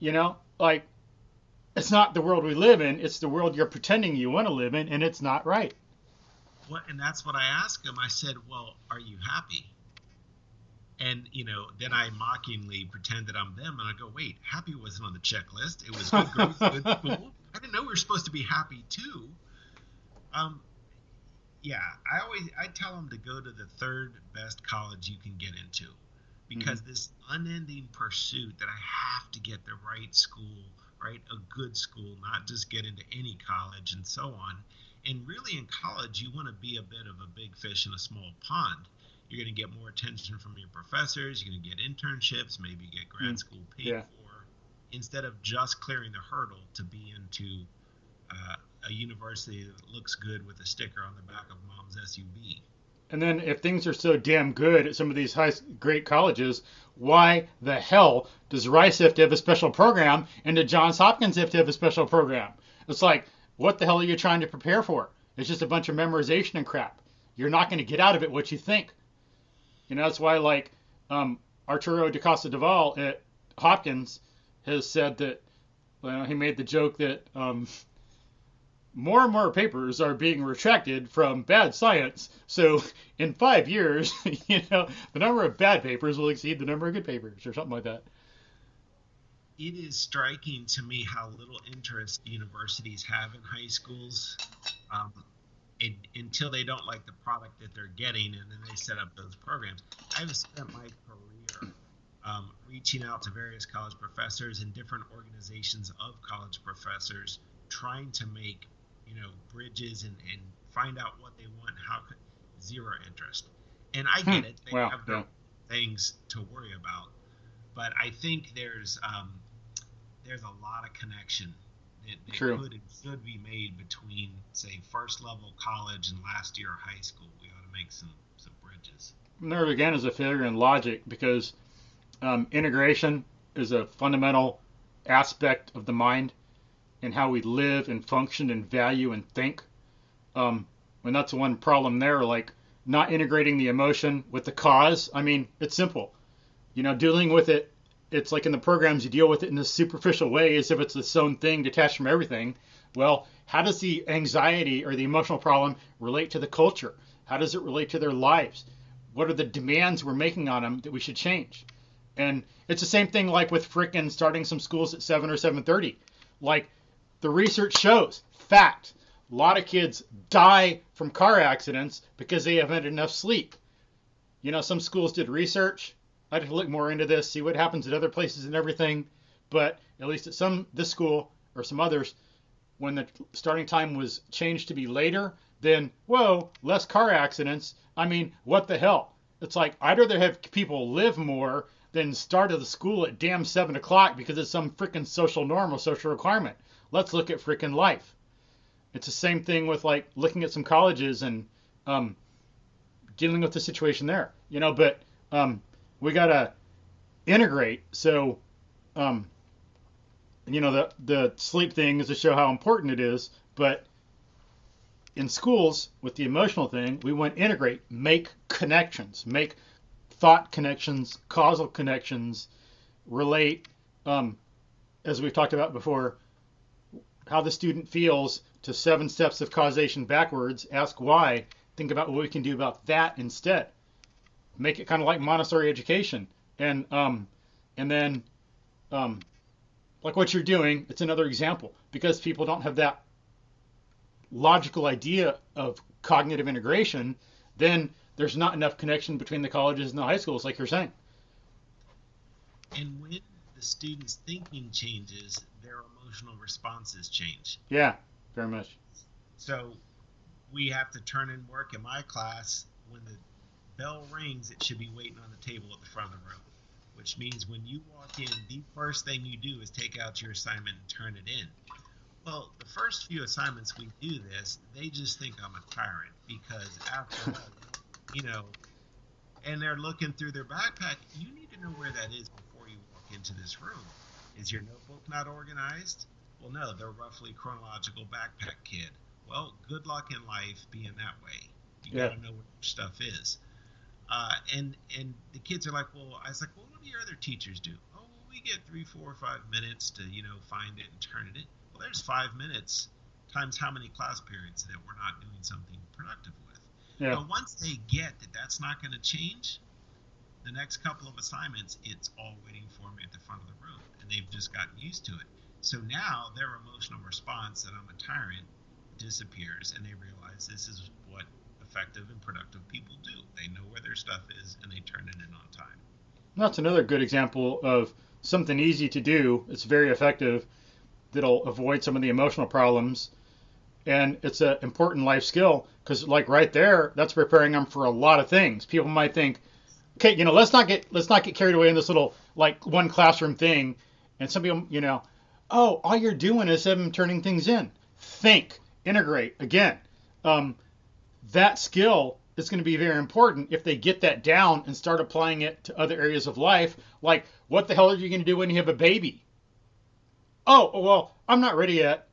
[SPEAKER 1] You know, like, it's not the world we live in. It's the world you're pretending you want to live in, and it's not right.
[SPEAKER 2] Well, and that's what I asked him. I said, well, are you happy? And, then I mockingly pretend that I'm them, and I go, wait, happy wasn't on the checklist. It was good grades, good school. I didn't know we were supposed to be happy, too. Yeah, I tell them to go to the 3rd best college you can get into, because this unending pursuit that I have to get the right school, right, a good school, not just get into any college and so on. And really in college, you want to be a bit of a big fish in a small pond. You're going to get more attention from your professors. You're going to get internships, maybe get grad school paid for, instead of just clearing the hurdle to be into a university that looks good with a sticker on the back of mom's SUV.
[SPEAKER 1] And then if things are so damn good at some of these great colleges, why the hell does Rice have to have a special program and did Johns Hopkins have to have a special program? It's like, what the hell are you trying to prepare for? It's just a bunch of memorization and crap. You're not going to get out of it what you think. That's why, like, Arturo da Costa Duval at Hopkins has said that, he made the joke that more and more papers are being retracted from bad science. So in 5 years, the number of bad papers will exceed the number of good papers or something like that.
[SPEAKER 2] It is striking to me how little interest universities have in high schools until they don't like the product that they're getting, and then they set up those programs. I've spent my career reaching out to various college professors and different organizations of college professors, trying to make bridges and find out what they want. Zero interest. And I get it. They have their things to worry about. But I think there's a lot of connection that could and should be made between, say, first level college and last year of high school. We ought to make some bridges.
[SPEAKER 1] And there again is a failure in logic, because integration is a fundamental aspect of the mind and how we live and function and value and think. And that's one problem there, like not integrating the emotion with the cause. I mean, it's simple. Dealing with it, it's like in the programs you deal with it in a superficial way as if it's its own thing detached from everything. Well, how does the anxiety or the emotional problem relate to the culture? How does it relate to their lives? What are the demands we're making on them that we should change? And it's the same thing like with frickin' starting some schools at 7 or 7:30. Like, the research shows, fact, a lot of kids die from car accidents because they haven't had enough sleep. Some schools did research. I'd have to look more into this, see what happens at other places and everything. But at least at this school or some others, when the starting time was changed to be later, then, whoa, less car accidents. I mean, what the hell? It's like, I'd rather have people live more than start the school at damn 7 o'clock because it's some freaking social norm or social requirement. Let's look at freaking life. It's the same thing with like looking at some colleges and dealing with the situation there. But we gotta integrate. So the sleep thing is to show how important it is. But in schools with the emotional thing, we want to integrate, make connections, make thought connections, causal connections, relate, as we've talked about before, how the student feels to 7 steps of causation backwards, ask why, think about what we can do about that instead. Make it kind of like Montessori education. And then, like what you're doing, it's another example. Because people don't have that logical idea of cognitive integration, then there's not enough connection between the colleges and the high schools, like you're saying.
[SPEAKER 2] And when the student's thinking changes, their emotional responses change.
[SPEAKER 1] Yeah, very much.
[SPEAKER 2] So we have to turn in work in my class. When the bell rings, it should be waiting on the table at the front of the room, which means when you walk in, the first thing you do is take out your assignment and turn it in. Well, the first few assignments we do this, they just think I'm a tyrant because after all, and they're looking through their backpack. You need to know where that is before you walk into this room. Is your notebook not organized? Well, no, they're roughly chronological backpack kid. Well, good luck in life being that way. You got to know where your stuff is. And the kids are like, well, I was like, well, what do your other teachers do? Oh, well, we get 3, 4, 5 minutes to, find it and turn it in. Well, there's 5 minutes times how many class periods that we're not doing something productive with.
[SPEAKER 1] Yeah.
[SPEAKER 2] But once they get that that's not going to change, the next couple of assignments, it's all waiting for me at the front of the room. And they've just gotten used to it. So now their emotional response that I'm a tyrant disappears, and they realize this is what effective and productive people do. They know where their stuff is, and they turn it in on time.
[SPEAKER 1] That's another good example of something easy to do. It's very effective. That'll avoid some of the emotional problems. And it's an important life skill because, like right there, that's preparing them for a lot of things. People might think, okay, let's not get carried away in this little like one classroom thing. And some people, oh, all you're doing is them turning things in. Think, integrate. Again, that skill is going to be very important if they get that down and start applying it to other areas of life. Like, what the hell are you going to do when you have a baby? Oh, well, I'm not ready yet.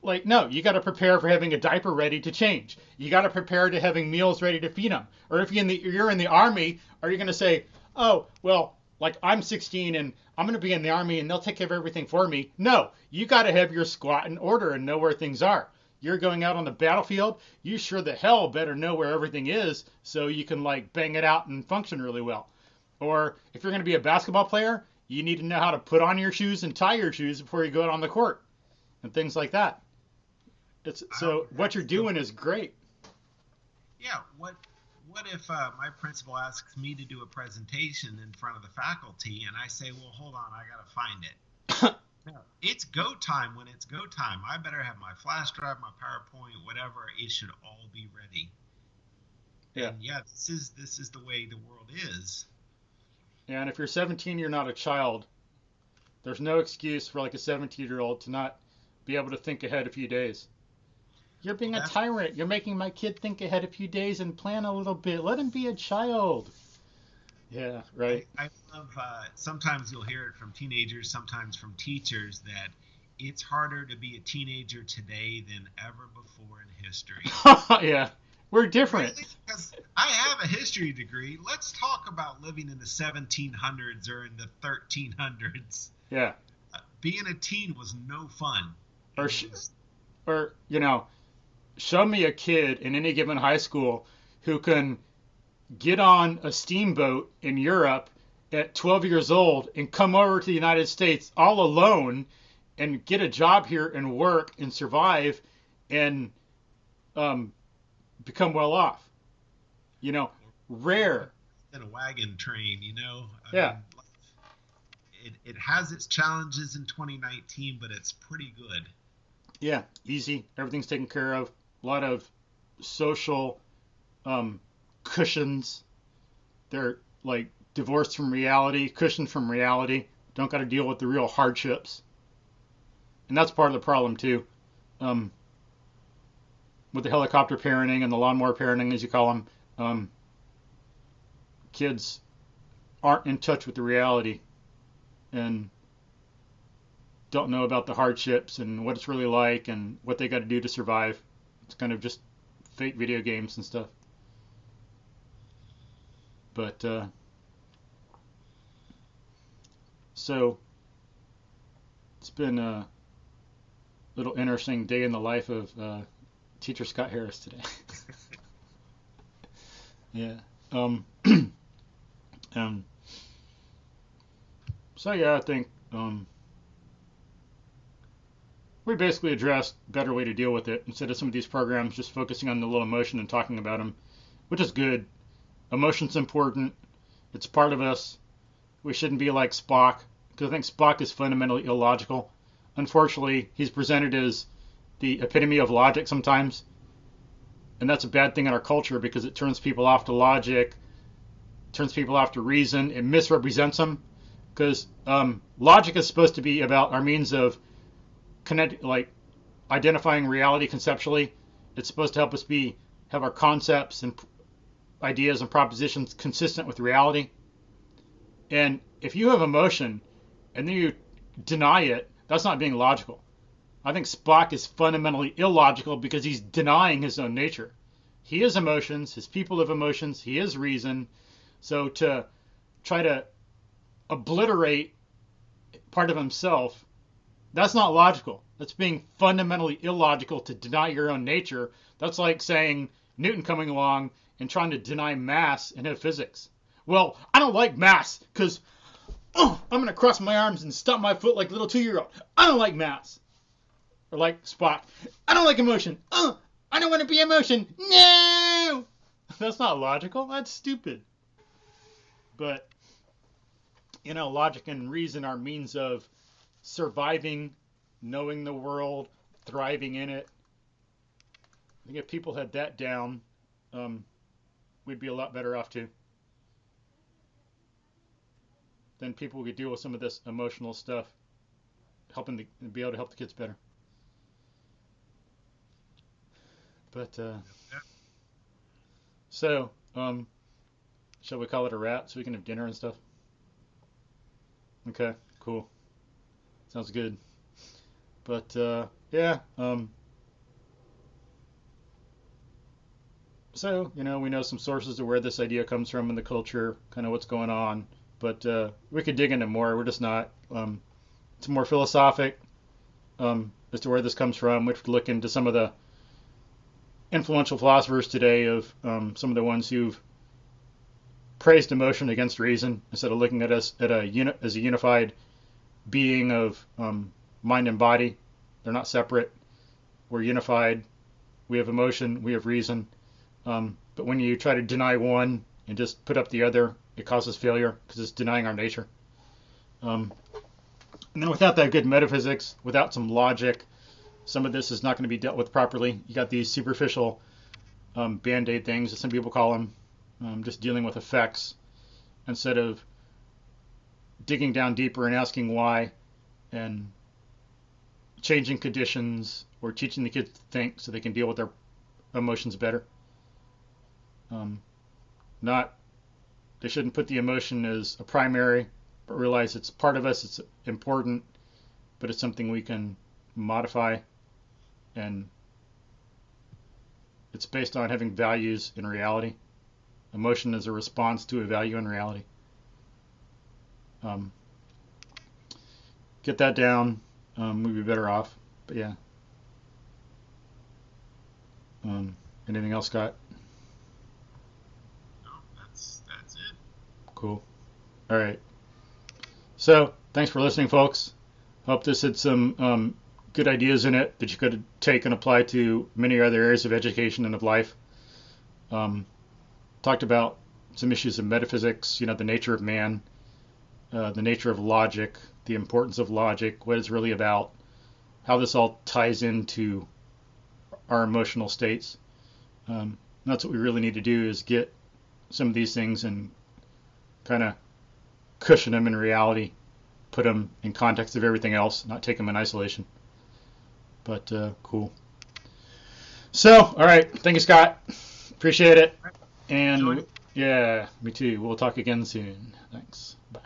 [SPEAKER 1] Like, no, you got to prepare for having a diaper ready to change. You got to prepare to having meals ready to feed them. Or if you're in the Army, are you going to say, oh, well, like I'm 16 and I'm going to be in the Army and they'll take care of everything for me? No, you got to have your squat in order and know where things are. You're going out on the battlefield, you sure the hell better know where everything is so you can like bang it out and function really well. Or if you're going to be a basketball player, you need to know how to put on your shoes and tie your shoes before you go out on the court and things like that. So what you're doing is great.
[SPEAKER 2] Yeah. What if my principal asks me to do a presentation in front of the faculty and I say, well, hold on, I got to find it. No, it's go time when it's go time. I better have my flash drive, my PowerPoint, whatever. It should all be ready.
[SPEAKER 1] Yeah.
[SPEAKER 2] And yeah, this is the way the world is.
[SPEAKER 1] And if you're 17, you're not a child. There's no excuse for like a 17-year-old to not be able to think ahead a few days. You're being a tyrant. You're making my kid think ahead a few days and plan a little bit. Let him be a child. Yeah, right.
[SPEAKER 2] I love, sometimes you'll hear it from teenagers, sometimes from teachers, that it's harder to be a teenager today than ever before in history.
[SPEAKER 1] Yeah, we're different.
[SPEAKER 2] Really? Because I have a history degree. Let's talk about living in the 1700s or in the 1300s.
[SPEAKER 1] Yeah.
[SPEAKER 2] Being a teen was no fun.
[SPEAKER 1] Or show me a kid in any given high school who can get on a steamboat in Europe at 12 years old and come over to the United States all alone and get a job here and work and survive and become well off. Rare.
[SPEAKER 2] In a wagon train,
[SPEAKER 1] Yeah.
[SPEAKER 2] It has its challenges in 2019, but it's pretty good.
[SPEAKER 1] Yeah, easy. Everything's taken care of. A lot of social cushions. They're like divorced from reality, cushioned from reality. Don't got to deal with the real hardships. And that's part of the problem too. With the helicopter parenting and the lawnmower parenting, as you call them, kids aren't in touch with the reality and don't know about the hardships and what it's really like and what they got to do to survive. It's kind of just fake video games and stuff. But so it's been a little interesting day in the life of teacher Scott Harris today. Yeah. So yeah, I think we basically addressed a better way to deal with it instead of some of these programs just focusing on the little emotion and talking about them, which is good. Emotion's important. It's part of us. We shouldn't be like Spock, because I think Spock is fundamentally illogical. Unfortunately, he's presented as the epitome of logic sometimes, and that's a bad thing in our culture because it turns people off to logic, turns people off to reason. It misrepresents them because logic is supposed to be about our means of identifying reality conceptually. It's supposed to help us have our concepts and ideas and propositions consistent with reality. And if you have emotion and then you deny it, that's not being logical. I think Spock is fundamentally illogical because he's denying his own nature. He has emotions, his people have emotions, he has reason. So to try to obliterate part of himself, that's not logical. That's being fundamentally illogical to deny your own nature. That's like saying Newton coming along and trying to deny mass and have physics. Well, I don't like mass because I'm going to cross my arms and stomp my foot like a little 2-year-old. I don't like mass. Or like Spock. I don't like emotion. I don't want to be emotion. No! That's not logical. That's stupid. But, logic and reason are means of surviving, knowing the world, thriving in it. I think if people had that down, we'd be a lot better off too. Then people could deal with some of this emotional stuff, helping to be able to help the kids better. But so, shall we call it a wrap so we can have dinner and stuff? Okay, cool. Sounds good. But yeah. So we know some sources of where this idea comes from in the culture, kind of what's going on. But we could dig into more. We're just not. It's more philosophic as to where this comes from. We could look into some of the influential philosophers today of some of the ones who've praised emotion against reason instead of looking at us as a unified being of mind and body. They're not separate. We're unified. We have emotion. We have reason. But when you try to deny one and just put up the other, it causes failure because it's denying our nature. And then without that good metaphysics, without some logic, some of this is not going to be dealt with properly. You got these superficial band-aid things, as some people call them, just dealing with effects instead of digging down deeper and asking why and changing conditions or teaching the kids to think so they can deal with their emotions better. They shouldn't put the emotion as a primary, but realize it's part of us, it's important, but it's something we can modify, and it's based on having values in reality. Emotion is a response to a value in reality. Get that down, we'd be better off. But yeah. Anything else, Scott?
[SPEAKER 2] No, that's it.
[SPEAKER 1] Cool. All right. So, thanks for listening, folks. Hope this had some good ideas in it that you could take and apply to many other areas of education and of life. Talked about some issues of metaphysics, the nature of man, the nature of logic, the importance of logic, what it's really about, how this all ties into our emotional states. That's what we really need to do, is get some of these things and kind of cushion them in reality, put them in context of everything else, not take them in isolation. But cool. So, all right. Thank you, Scott. Appreciate it. And yeah, me too. We'll talk again soon. Thanks. Bye.